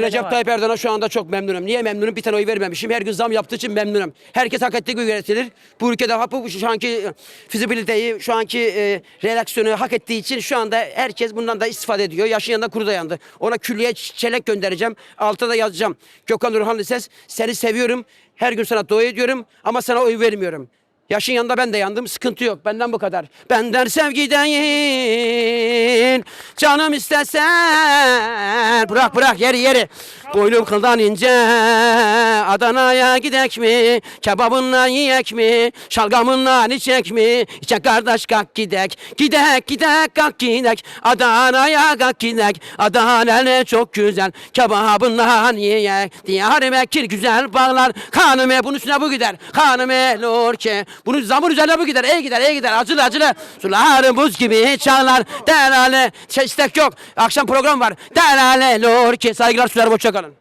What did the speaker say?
Recep Tayyip Erdoğan'a şu anda çok memnunum. Niye memnunum? Bir tane oy vermemişim. Her gün zam yaptığı için memnunum. Herkes hak ettiği gibi üretilir. Bu ülkede bu şu anki fizibiliteyi, şu anki reaksiyonu hak ettiği için şu anda herkes bundan da istifade ediyor. Yaşın yanında kuru dayandı. Ona külliye çelek göndereceğim. Altta da yazacağım. Gökhan Nurhanlı Ses, seni seviyorum. Her gün sana dua ediyorum ama sana oy vermiyorum. Yaşın yanında ben de yandım. Sıkıntı yok. Benden bu kadar. Benden sevgi değil. Canım istesen. Bırak yeri. Boynum kıldan ince. Adana'ya gidek mi? Kebabından yiyek mi? Şalgamından içek mi? İçek kardeş kalk gidek. Gidek kalk gidek. Adana'ya kalk gidek. Adana ne çok güzel. Kebabından yiyek. Diyarbakır güzel bağlar. Kanıme bunun üstüne bu gider. Kanıme lor ki. Bunun zamır üzerine bu gider. İyi gider. Acılı. Sular buz gibi çağlar. Derale. İstek yok. Akşam program var. Derale lor ki. Saygılar sular. Hoşça kalın.